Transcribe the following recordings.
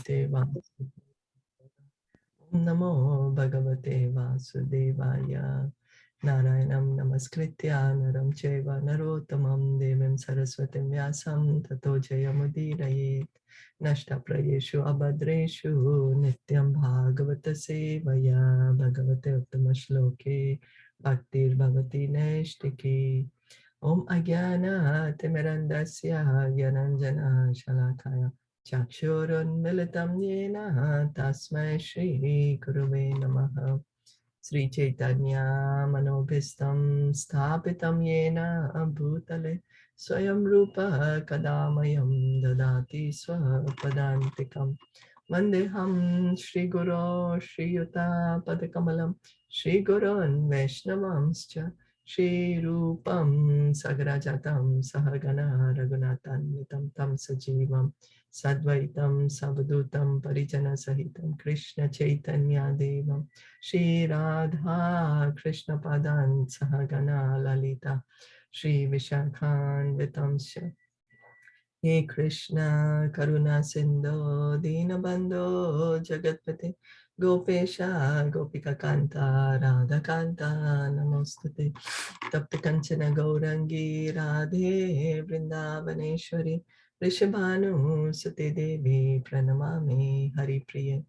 Bhagavate Vasudevaya. Om Namo Bhagavate Vasudevaya. Narayanam Namaskritya Naram Chaiva Narottamam Devim Saraswatim Vyasam Tato Jayamudiraye. Nashta Prayeshu Abhadreshu Nityam Bhagavata Sevaya Bhagavate Uttama Shloke Bhaktir Bhavati Naishtiki. Om Ajnana Timirandasya Gyananjana Shalakaya Chakshurun Militam Yena Tasmai Shri Gurave Namaha. Sri Caitanya Manobhistam Sthapitam Yena Bhutale Swayam Rupa Kadamayam Dadati Swapadantikam Vandeham Shri Guru Shri Yuta Padakamalam Shri Gurun Vaishnavamscha Shri Rupam Sagrajatam Sahagana Raghunathan Tam Sajivam Sadvaitam Savdutam Parijana Sahitam Krishna Chaitanya Devam Shri Radha Krishna Padan Sahagana Lalita Shri Vishakhan Vitamsha. He Krishna Karuna Sindhu Dinabandhu Jagatpate Gopesha Gopika Kanta Radha Kanta Namostate Tapta Kanchana Gaurangi Radhe Vrindavaneshwari Rishabhanu Sute Devi Pranamami Hari Priya.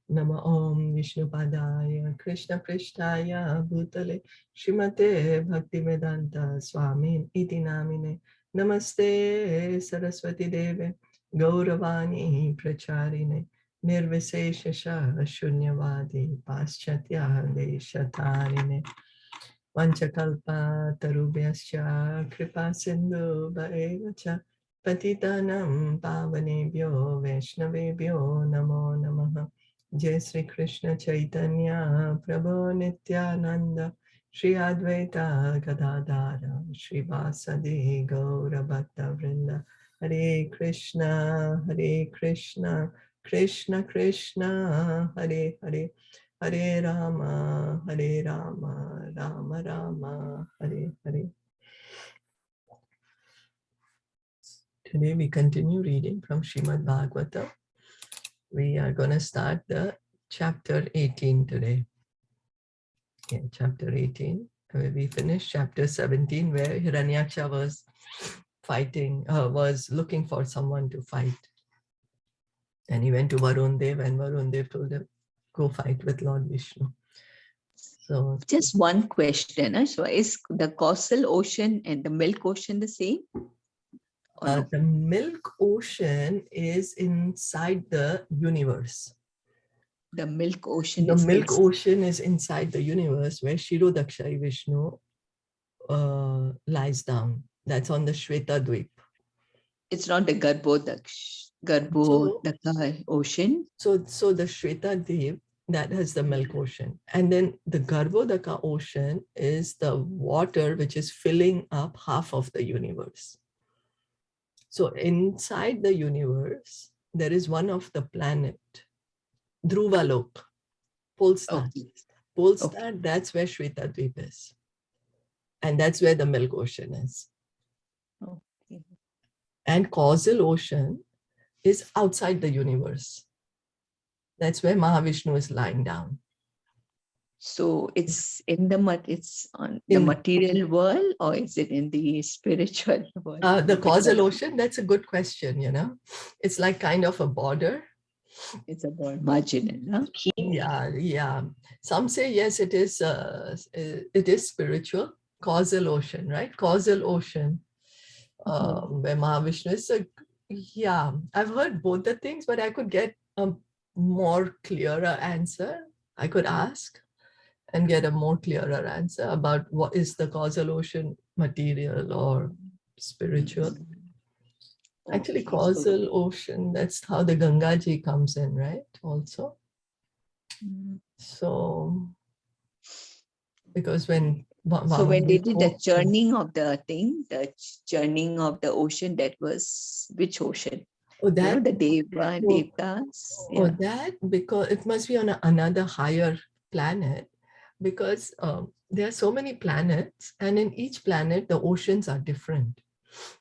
Nama Om Vishnu Padaya Krishna Prishtaya Bhutale Shrimate Bhaktivedanta Swami Iti Namine Namaste Saraswati Deve Gauravani Pracharine Nirviseshasha Shunyavadi Paschatya Deshatarine Vanchakalpa Tarubhyascha Kripa Sindhu Bhaevacha Patitanam Pavanebhyo Vaishnavebhyo Namo Namaha. Jai Sri Krishna Chaitanya Prabhu Nityananda Shri Advaita Gadadara Shri Vasadi Gaura Bhakta Vrinda. Hare Krishna Krishna Krishna Hare Hare Hare Rama Rama Rama Hare Hare. Today we continue reading from Srimad Bhagavatam. We are going to start the chapter 18 today. Yeah, chapter 18. We finished chapter 17 where Hiranyaksha was fighting, was looking for someone to fight. And he went to Varun Dev and Varun Dev told him, go fight with Lord Vishnu. So just one question. So is the causal ocean and the milk ocean the same? No? The milk ocean is inside the universe. The milk ocean ocean is inside the universe where Shirodakshai Vishnu lies down. That's on the Shweta Dweep. It's not the Garbhodaka ocean. So the Shweta Dweep, that has the milk ocean. And then the Garbhodaka ocean is the water which is filling up half of the universe. So inside the universe, there is one of the planet, Dhruvalok, Polestar. Okay. Polestar, that's where Shweta Dweep is. And that's where the milk ocean is. Okay. And causal ocean is outside the universe. That's where Mahavishnu is lying down. So it's in the it's on the material world, or is it in the spiritual world? The causal ocean, that's a good question, you know. It's like kind of a border. It's a border, marginal, huh? Yeah. Some say yes, it is spiritual, causal ocean, right? Causal ocean, where Mahavishnu is. Yeah, I've heard both the things, but I could get a more clearer answer. I could ask and get a more clearer answer about what is the causal ocean, material or spiritual. Actually, causal ocean, that's how the Gangaji comes in, right? Also. So, because when they did the churning of the thing, the churning of the ocean, that was which ocean? Oh, that the Devtas. Oh, that because it must be on another higher planet, because there are so many planets, and in each planet the oceans are different.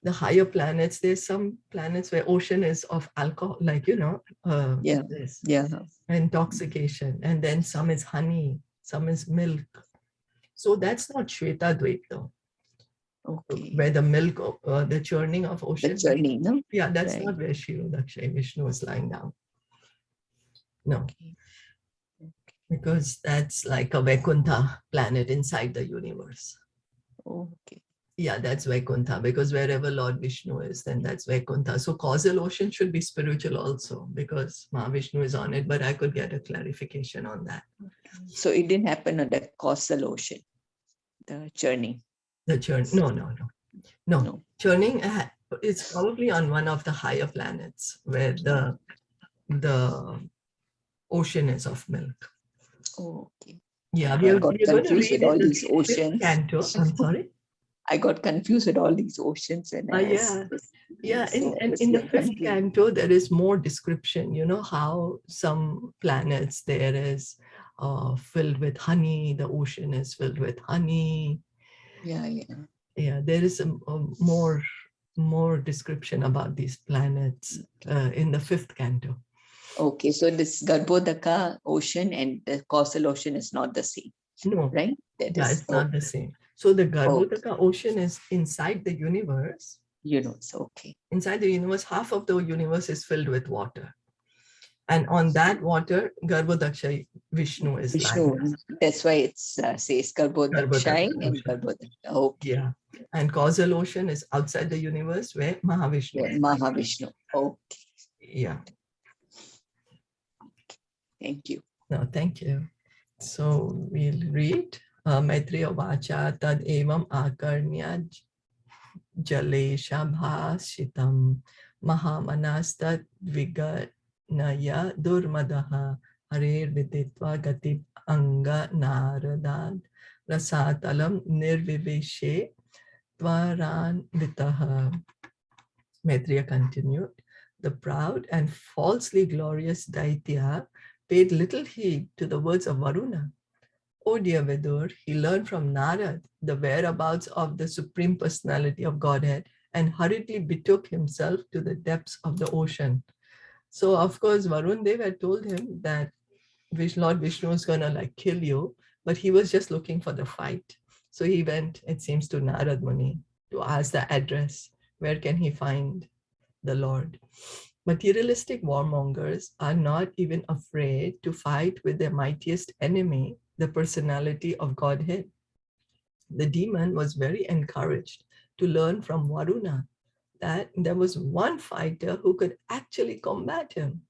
The higher planets, there's some planets where ocean is of alcohol, like, Yeah. this Yeah. intoxication. And then some is honey, some is milk. So that's not Shweta Dvaita, Okay. where the milk, the churning of ocean. The journey, no? Yeah, that's Right. not where Shirodakshay Vishnu is lying down. No, Okay. because that's like a Vaikuntha planet inside the universe. Okay. Yeah, that's Vaikuntha, because wherever Lord Vishnu is, then that's Vaikuntha. So causal ocean should be spiritual also, because Mahavishnu is on it, but I could get a clarification on that. So it didn't happen on the causal ocean, the churning. The churn, no. Churning is probably on one of the higher planets where the ocean is of milk. Oh, okay. Yeah, I we're got going to confused read with all in the these fifth oceans. canto. I'm sorry. I got confused with all these oceans, and in the fifth canto there is more description. You know how some planets there is filled with honey, the ocean is filled with honey. Yeah, there is a more description about these planets in the fifth canto. Okay, so this Garbhodaka ocean and the causal ocean is not the same. No, right? it's not the same. So the Garbhodaka ocean is inside the universe. Okay. Inside the universe, half of the universe is filled with water. And on that water, Garbhodaksha Vishnu is lying. That's why it says Garbhodaksha and Garbhodaka. Okay. Yeah. And causal ocean is outside the universe where Mahavishnu is. Mahavishnu. Okay. Yeah. Thank you. No, thank you. So we'll read Maitreya Vacha Tad Evam Akarnya Jalesha Bhashitam Mahamanastat Viganaya Durmadaha Harer Viditva Gati Anga Naradad Rasatalam Nirviveshe Tvaran Vitaha. Maitreya continued, the proud and falsely glorious Daitya paid little heed to the words of Varuna. Oh dear Vidur, he learned from Narad the whereabouts of the Supreme Personality of Godhead and hurriedly betook himself to the depths of the ocean. So of course Varun Dev had told him that Lord Vishnu is going to kill you, but he was just looking for the fight. So he went, it seems, to Narad Muni to ask the address. Where can he find the Lord? Materialistic warmongers are not even afraid to fight with their mightiest enemy, the personality of Godhead. The demon was very encouraged to learn from Varuna that there was one fighter who could actually combat him.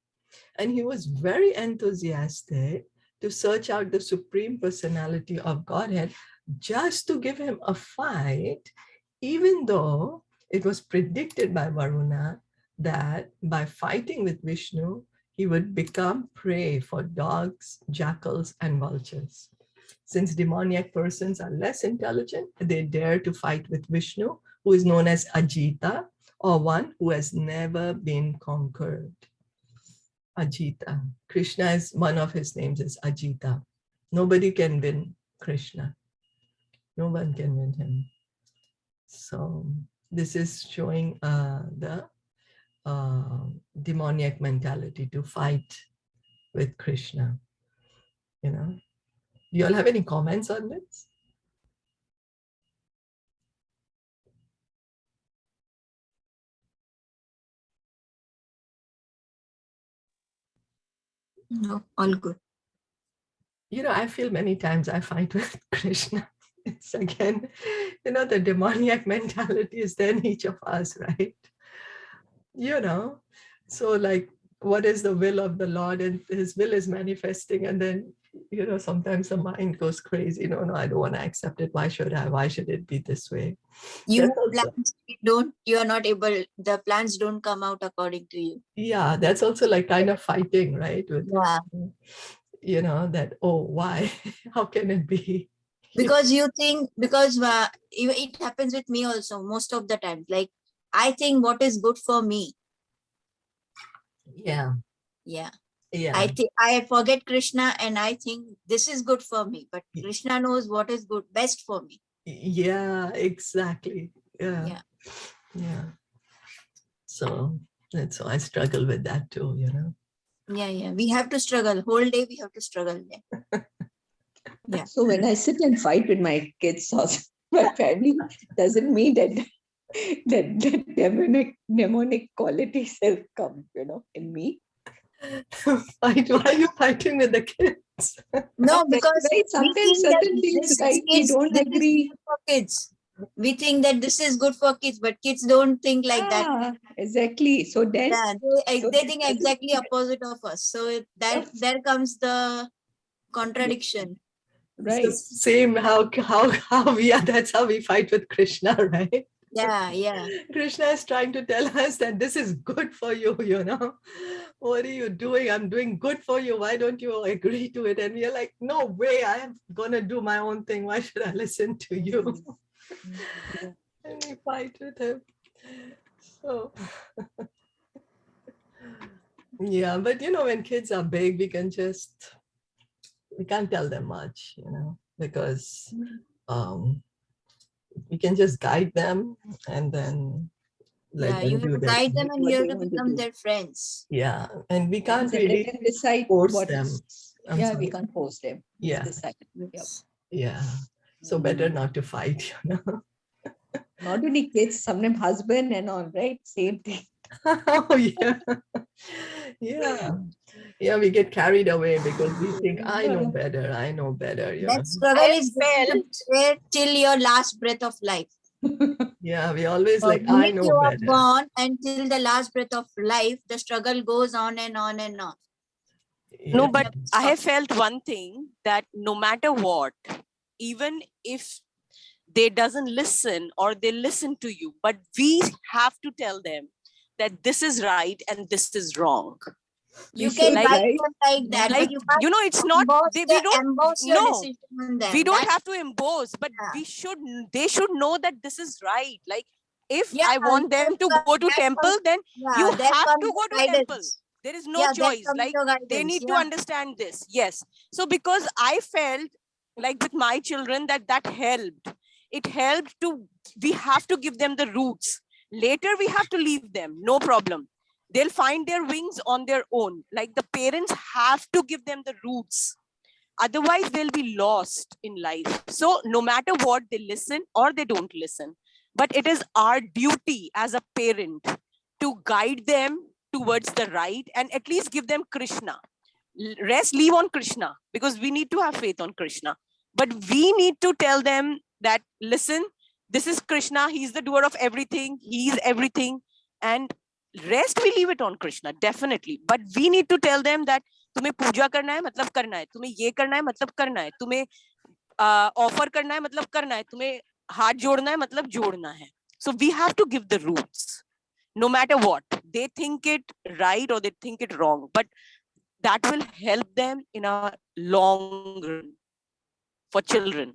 And he was very enthusiastic to search out the Supreme Personality of Godhead just to give him a fight, even though it was predicted by Varuna that by fighting with Vishnu, he would become prey for dogs, jackals, and vultures. Since demoniac persons are less intelligent, they dare to fight with Vishnu, who is known as Ajita, or one who has never been conquered. Ajita. Krishna is one of his names is Ajita. Nobody can win Krishna. No one can win him. So this is showing the demoniac mentality to fight with Krishna. Do you all have any comments on this? No, all good. I feel many times I fight with Krishna. It's again, the demoniac mentality is there in each of us, right? So what is the will of the Lord, and his will is manifesting, and then sometimes the mind goes crazy. No, I don't want to accept it. Why should I? Why should it be this way? You are not able, the plans don't come out according to you. Yeah, that's also kind of fighting, right? With that, oh, why? How can it be? Because you think, because it happens with me also most of the time. Like, I think what is good for me. Yeah. I forget Krishna and I think this is good for me, but Krishna knows what is good, best for me. Yeah, exactly. Yeah. Yeah. So that's why I struggle with that too, you know. Yeah. We have to struggle. Whole day we have to struggle. Yeah. So when I sit and fight with my kids, also, my family, doesn't mean that demonic qualities have come, in me. Why are you fighting with the kids? No, because Right, we sometimes think that certain things, this is right, we kids, don't this is agree. good for kids. We think that this is good for kids, but kids don't think like that. Ah, exactly. So then, Yeah, so they that think doesn't exactly opposite of us. So Yeah. there comes the contradiction. It's the Right. same how we are. That's how we fight with Krishna, right? Yeah. Krishna is trying to tell us that this is good for you, you know. What are you doing? I'm doing good for you. Why don't you agree to it? And we are like, no way, I am gonna do my own thing. Why should I listen to you? Yeah. And we fight with him. So yeah, but you know, when kids are big, we can't tell them much, you know, because we can just guide them and then let You them have do to their guide them thing. and What you have they to want to become do. their friends. Yeah, and we can't And let really them decide force what them. is. I'm Yeah, sorry. we can't force them. Yeah. Decide. Yep. Yeah. So better not to fight, you know. Not only kids, sometimes husband and all, right? Same thing. Oh yeah. Yeah, we get carried away because we think I know better, you know. That struggle is going to be there till your last breath of life. Yeah, we always The like I minute know you are better. born until the last breath of life, the struggle goes on and on and on. Yeah. No, but I have felt one thing, that no matter what, even if they doesn't listen or they listen to you, but we have to tell them that this is right and this is wrong. You We can should, guide right? them like that, Like, but you can't it's not, emboss your no, decision on them. we don't have to impose, but Yeah. they should know that this is right. Like, if Yeah, I want them to go to temple, then you there have comes to go the to temple. guidance. There is no Yeah, there choice. comes Like, your they guidance. need to understand this. Yes. So because I felt like with my children that helped. It helped we have to give them the roots. Later we have to leave them. No problem. They'll find their wings on their own. Like, the parents have to give them the roots. Otherwise, they'll be lost in life. So no matter what, they listen or they don't listen. But it is our duty as a parent to guide them towards the right and at least give them Krishna. Rest, leave on Krishna, because we need to have faith on Krishna. But we need to tell them that, listen, this is Krishna. He's the doer of everything. He's everything. And rest, we leave it on Krishna, definitely. But we need to tell them that तुम्हें पूजा करना है मतलब करना है, तुम्हें ये करना है मतलब करना है, तुम्हें ऑफर करना है मतलब करना है, तुम्हें हाथ जोड़ना है मतलब जोड़ना है. So we have to give the roots, no matter what. They think it right or they think it wrong, but that will help them in a long run for children.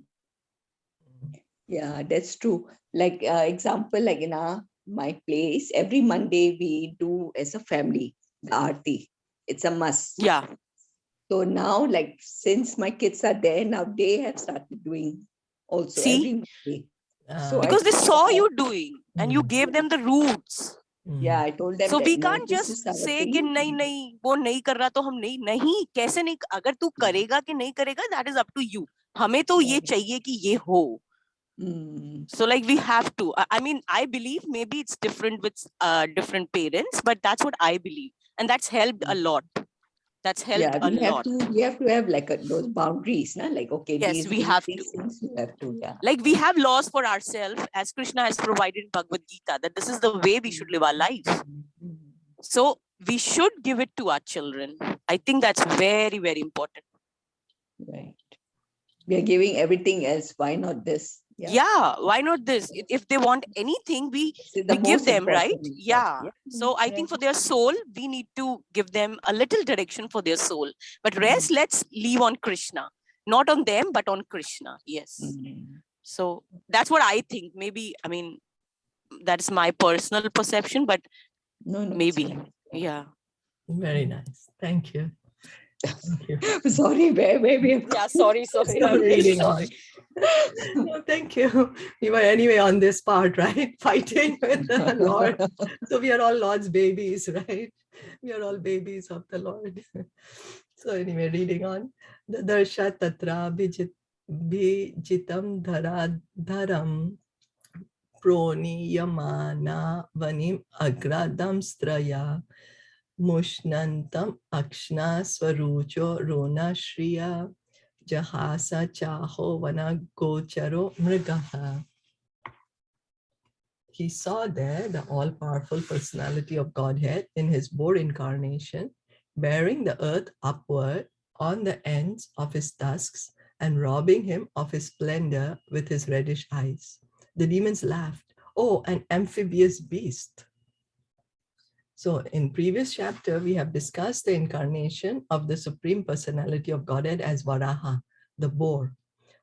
Yeah, that's true. Like example, like in my place, every Monday we do as a family the aarti. It's a must. Yeah. So now, like, since my kids are there now, they have started doing also. See? Every Monday. So because they saw you doing and you gave them the roots. Yeah, I told them So that, we no, can't this just is our say thing. कि नहीं वो नहीं कर रहा तो हम नहीं कैसे नहीं, अगर तू करेगा कि नहीं करेगा, that is up to you. हमें तो ये चाहिए कि ये हो. So like we have to. I mean, I believe maybe it's different with different parents, but that's what I believe, and that's helped a lot. That's helped a lot. We have to have like those boundaries, na? Like, okay, Yes, we have these to. things you have to, yeah. Like, we have laws for ourselves, as Krishna has provided in Bhagavad Gita, that this is the way we should live our life. So we should give it to our children. I think that's very, very important. Right. We are giving everything else. Why not this? Yeah, why not this? If they want anything, we give them, right? Yeah. So I think for their soul, we need to give them a little direction for their soul. But rest, let's leave on Krishna. Not on them, but on Krishna. Yes. So that's what I think. Maybe, I mean, that's my personal perception, but maybe. Yeah. Very nice. Thank you. Sorry, where we have Yeah, sorry. Still reading on. No, thank you. We were anyway on this part, right? Fighting with the Lord. So we are all Lord's babies, right? We are all babies of the Lord. So anyway, reading on. The darsha tatra bijitam dharam proniyamana vanim agradam straya mushnantam akshna swarucho rona shriya jahasa chaho vana gocharo mrigaha. He saw there the all-powerful personality of Godhead in his boar incarnation, bearing the earth upward on the ends of his tusks and robbing him of his splendor with his reddish eyes. The demons laughed. Oh, an amphibious beast. So in previous chapter, we have discussed the incarnation of the Supreme Personality of Godhead as Varaha, the boar,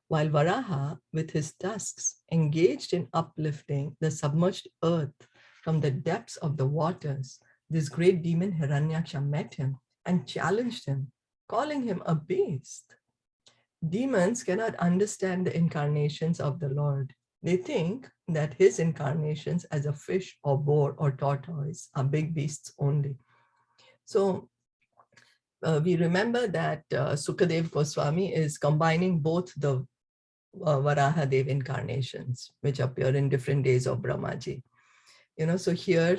while Varaha, with his tusks, engaged in uplifting the submerged earth from the depths of the waters. This great demon Hiranyaksha met him and challenged him, calling him a beast. Demons cannot understand the incarnations of the Lord. They think that his incarnations as a fish or boar or tortoise are big beasts only. So we remember that Sukadev Goswami is combining both the Varahadev incarnations, which appear in different days of Brahmaji. So here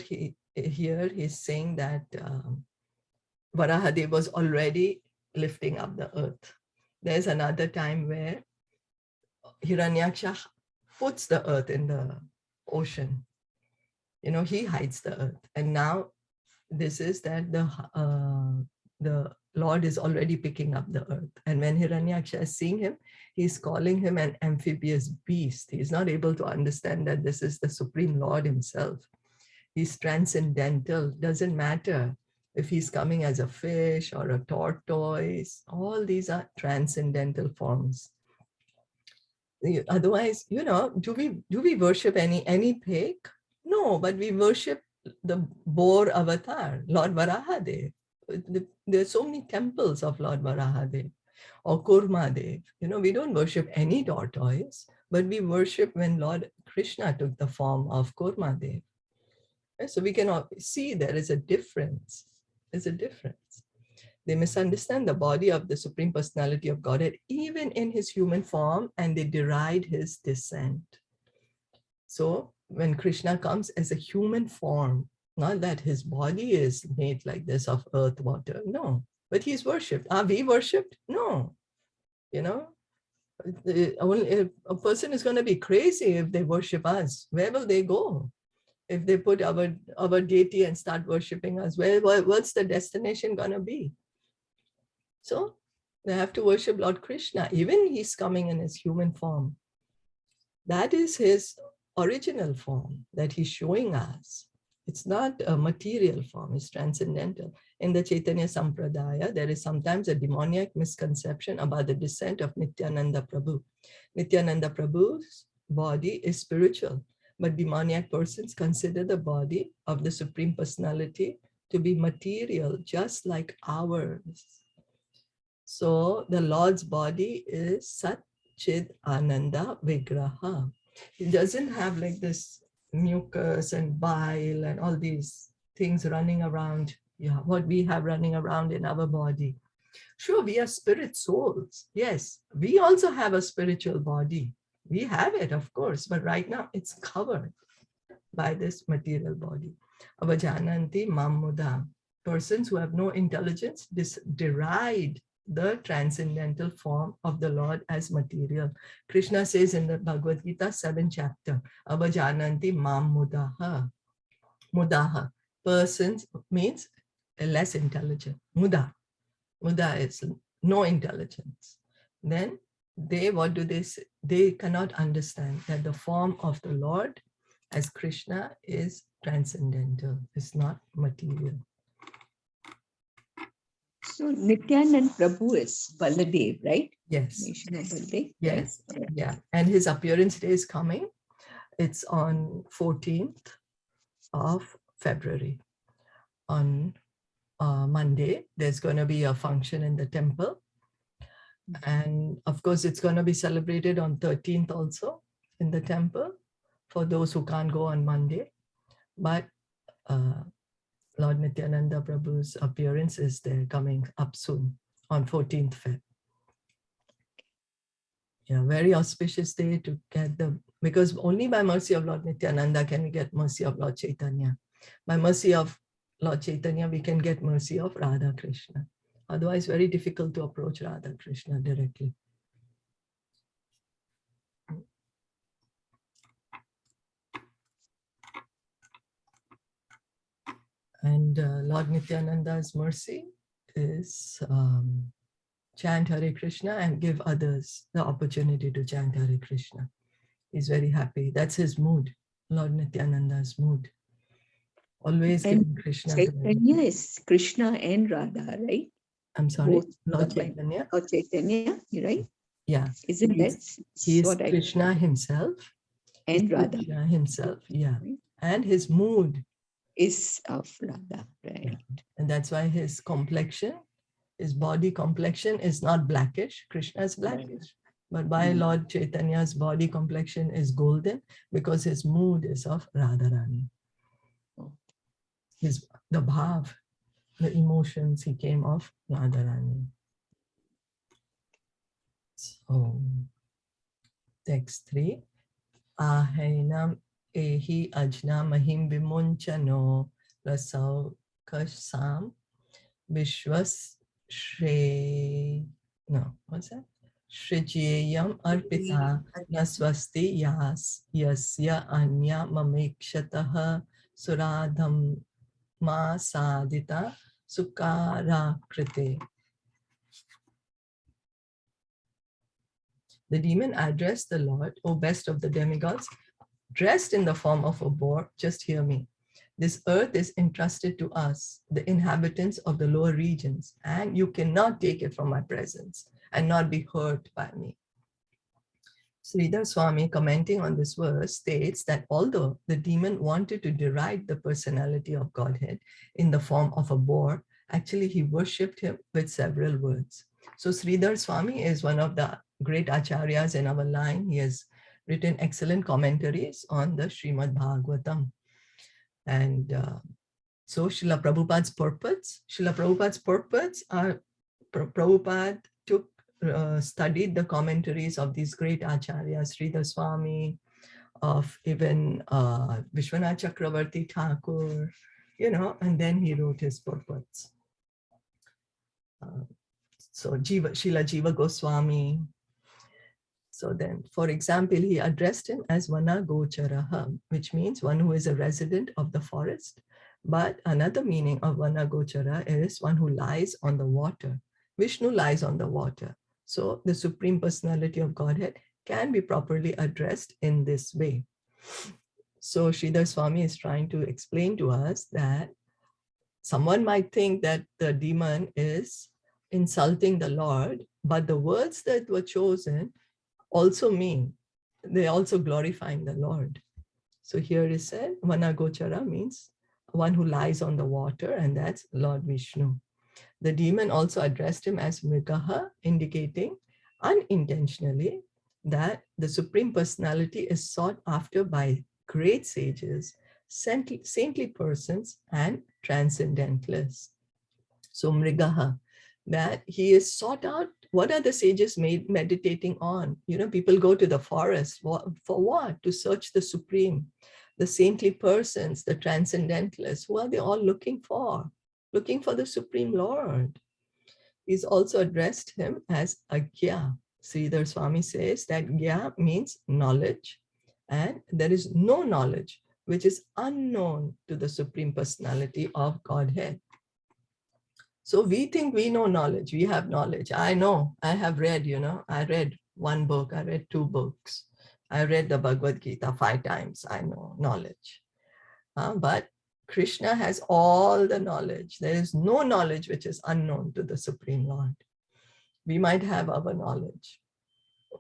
he's saying that Varahadev was already lifting up the earth. There's another time where Hiranyaksha puts the earth in the ocean. He hides the earth. And now this is that the Lord is already picking up the earth. And when Hiranyaksha is seeing him, he's calling him an amphibious beast. He's not able to understand that this is the Supreme Lord himself. He's transcendental. Doesn't matter if he's coming as a fish or a tortoise. All these are transcendental forms. Otherwise, do we worship any pig? No, but we worship the boar avatar, Lord Varahadev. There are so many temples of Lord Varahadev or Kurmadev. We don't worship any tortoise, but we worship when Lord Krishna took the form of Kurmadev. So we can see there is a difference. There's a difference. They misunderstand the body of the Supreme Personality of Godhead, even in his human form, and they deride his descent. So when Krishna comes as a human form, not that his body is made like this of earth, water, no, but he's worshipped. Are we worshipped? No. A person is going to be crazy if they worship us. Where will they go? If they put our deity and start worshipping us, what's the destination going to be? So they have to worship Lord Krishna, even he's coming in his human form. That is his original form that he's showing us. It's not a material form, it's transcendental. In the Caitanya Sampradaya, there is sometimes a demoniac misconception about the descent of Nityananda Prabhu. Nityananda Prabhu's body is spiritual, but demoniac persons consider the body of the Supreme Personality to be material, just like ours. So the Lord's body is Sat Chid Ananda Vigraha. He doesn't have like this mucus and bile and all these things running around, what we have running around in our body. Sure, we are spirit souls. Yes, we also have a spiritual body. We have it, of course, but right now it's covered by this material body. Avajananti Mamuda. Persons who have no intelligence deride the transcendental form of the Lord as material. Krishna says in the Bhagavad Gita 7th chapter, Avajananti Mam Mudaha. Mudaha. Persons means less intelligent. Muda. Muda is no intelligence. Then what do they say? They cannot understand that the form of the Lord as Krishna is transcendental. It's not material. So Nityanand Prabhu is Baladev, right? Yes. Baladev, yes. Right? Yeah. And his appearance day is coming. It's on 14th of February. On Monday, there's going to be a function in the temple. And of course, it's going to be celebrated on 13th also in the temple for those who can't go on Monday. But Lord Nityananda Prabhu's appearance is there coming up soon on 14th Feb. Yeah, very auspicious day to get because only by mercy of Lord Nityananda can we get mercy of Lord Caitanya. By mercy of Lord Caitanya, we can get mercy of Radha Krishna. Otherwise, very difficult to approach Radha Krishna directly. And Lord Nityananda's mercy is chant Hare Krishna and give others the opportunity to chant Hare Krishna. He's very happy. That's his mood, Lord Nityananda's mood. Always And giving Krishna. Chaitanya is Krishna and Radha, right? I'm sorry, Both Lord combined. Chaitanya. Or Chaitanya, right? Yeah. Isn't that He is what I Krishna himself. and Radha Krishna himself, yeah. right? And his mood. Is of Radha, right? Yeah. And that's why his complexion, his body complexion is not blackish. Krishna is blackish. But by Lord Chaitanya's body complexion is golden because his mood is of Radharani. The bhav, the emotions, he came of Radharani. So, text 3. Ahainam ehi ajna mahim vimunchano rasau kasam vishwas shre. No, what's that? Shrijeyam arpita naswasti yasya anya mamekshataha suradham ma sadita sukara krite. The demon addressed the Lord, O best of the demigods, dressed in the form of a boar. Just hear me. This earth is entrusted to us, the inhabitants of the lower regions, and you cannot take it from my presence and not be hurt by me. Sridhar Swami, commenting on this verse, states that although the demon wanted to deride the personality of Godhead in the form of a boar, actually he worshipped him with several words. So Sridhar Swami is one of the great acharyas in our line. He has written excellent commentaries on the Srimad Bhagavatam. And so Srila Prabhupada's purports are, Prabhupada studied the commentaries of these great acharyas, Sridhar Swami, of even Vishwanath Chakravarti Thakur, and then he wrote his purports. So Srila Jiva Goswami. So then, for example, he addressed him as Vana Gocharaha, which means one who is a resident of the forest. But another meaning of Vana Gochara is one who lies on the water. Vishnu lies on the water. So the Supreme Personality of Godhead can be properly addressed in this way. So Sridhar Swami is trying to explain to us that someone might think that the demon is insulting the Lord, but the words that were chosen also mean, they also glorifying the Lord. So here is said, Vanagochara means one who lies on the water, and that's Lord Vishnu. The demon also addressed him as Mrigaha, indicating unintentionally that the Supreme Personality is sought after by great sages, saintly persons, and transcendentalists. So Mrigaha, that he is sought out. What are the sages meditating on? People go to the forest. For what? To search the Supreme. The saintly persons, the transcendentalists, who are they all looking for? Looking for the Supreme Lord. He's also addressed him as Agya. Sridhar Swami says that Gya means knowledge, and there is no knowledge which is unknown to the Supreme Personality of Godhead. So we think we know knowledge, we have knowledge. I know, I have read, I read one book, I read 2 books. I read the Bhagavad Gita 5 times, I know knowledge. But Krishna has all the knowledge. There is no knowledge which is unknown to the Supreme Lord. We might have our knowledge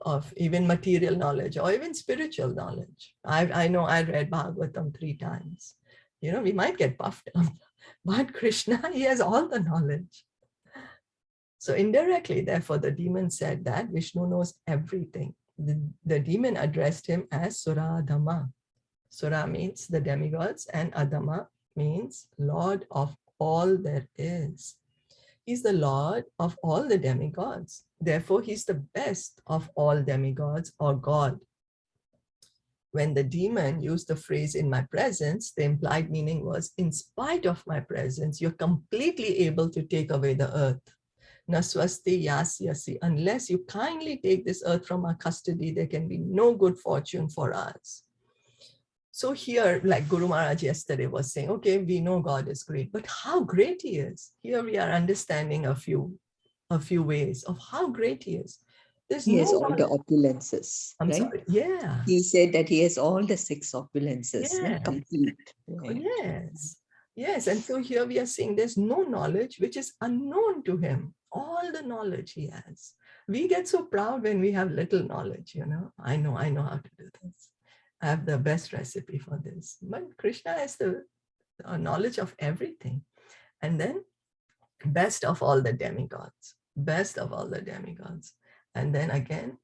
of even material knowledge or even spiritual knowledge. I know I read Bhagavatam 3 times. We might get puffed up. But Krishna, he has all the knowledge. So indirectly, therefore, the demon said that Vishnu knows everything. The demon addressed him as Sura Adama. Sura means the demigods, and Adama means Lord of all there is. He's the Lord of all the demigods. Therefore, he's the best of all demigods or God. When the demon used the phrase in my presence, the implied meaning was, in spite of my presence, you're completely able to take away the earth. Naswasti yasyasi, unless you kindly take this earth from our custody, there can be no good fortune for us. So here, like Guru Maharaj yesterday was saying, okay, we know God is great, but how great he is. Here we are understanding a few ways of how great he is. There's He no has all one, the opulences, I'm right? sorry, yeah. He said that he has all the 6 opulences, Yes. complete. Right? Yes, yes. And so here we are seeing there's no knowledge which is unknown to him. All the knowledge he has. We get so proud when we have little knowledge, you know. I know how to do this. I have the best recipe for this. But Krishna has the knowledge of everything. And then best of all the demigods, best of all the demigods. And then again,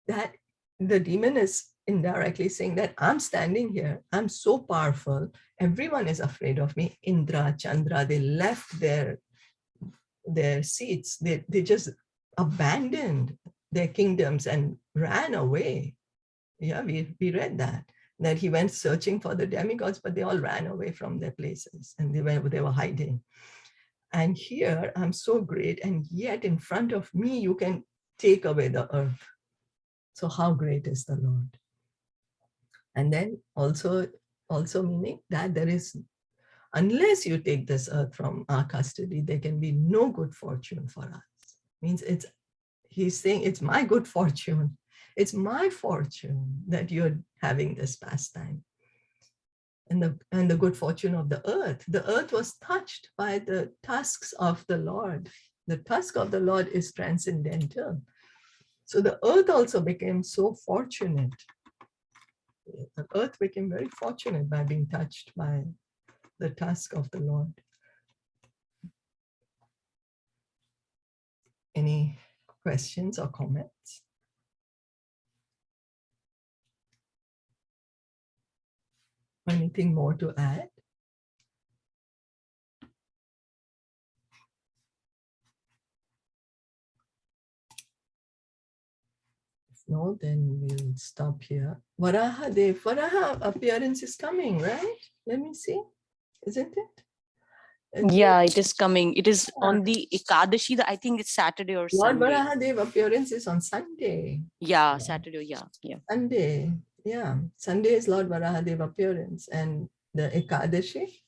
that the demon is indirectly saying that I'm standing here, I'm so powerful, everyone is afraid of me. Indra, Chandra, they left their seats, they just abandoned their kingdoms and ran away. Yeah, we read that he went searching for the demigods, but they all ran away from their places and they were hiding. And here I'm so great, and yet in front of me you can take away the earth. So how great is the Lord? And then also meaning that there is, unless you take this earth from our custody, there can be no good fortune for us. Means he's saying it's my good fortune. It's my fortune that you're having this pastime. And the good fortune of the earth. The earth was touched by the tusks of the Lord. The tusk of the Lord is transcendental. So the earth also became so fortunate. The earth became very fortunate by being touched by the tusk of the Lord. Any questions or comments? Anything more to add? If no, then we'll stop here. Varaha appearance is coming, right? Let me see. Isn't it? Yeah, it is coming. It is on the Ekadashi. I think it's Saturday or Lord Sunday. Varahadev appearance is on Sunday. Yeah, Saturday. Yeah. Sunday. Yeah. Sunday is Lord Varahadev appearance. And the Ekadashi,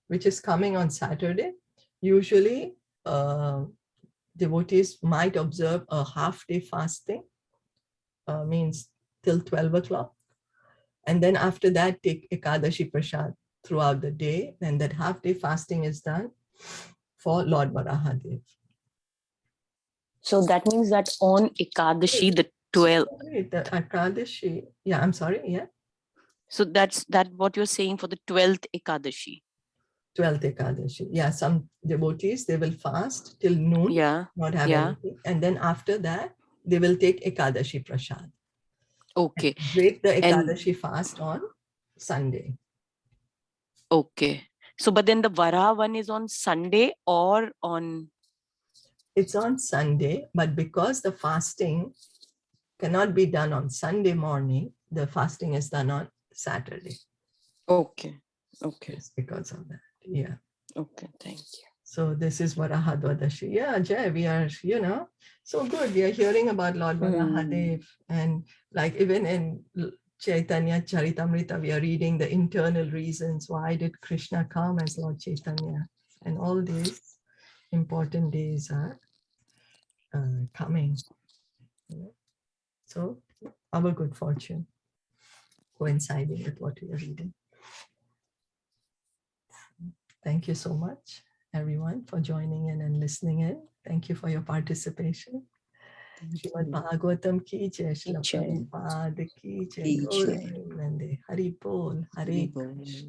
which is coming on Saturday, usually devotees might observe a half-day fasting, means till 12 o'clock. And then after that, take Ekadashi Prasad throughout the day. And that half-day fasting is done for Lord Varahadev. So that means that on Ekadashi, the 12th. The Ekadashi, yeah, I'm sorry, yeah. So that's what you're saying for the 12th Ekadashi. 12th Ekadashi. Yeah, some devotees, they will fast till noon, not have anything. And then after that, they will take Ekadashi Prasad. Okay. Break the Ekadashi fast on Sunday. Okay. So, but then the Vara one is on Sunday or on? It's on Sunday, but because the fasting cannot be done on Sunday morning, the fasting is done on Saturday. Okay. Okay. It's because of that. Yeah. Okay. Thank you. So this is Varahadvadashi. Yeah, Jai, we are, so good. We are hearing about Lord Varahadev. And like even in Caitanya Charitamrita, we are reading the internal reasons. Why did Krishna come as Lord Chaitanya? And all these important days are coming. So our good fortune coinciding with what we are reading. Thank you so much, everyone, for joining in and listening in. Thank you for your participation. Srimad Bhagavatam ki jai, Shilpa Prabhupada ki jai, Hari Bol, Hare Krishna.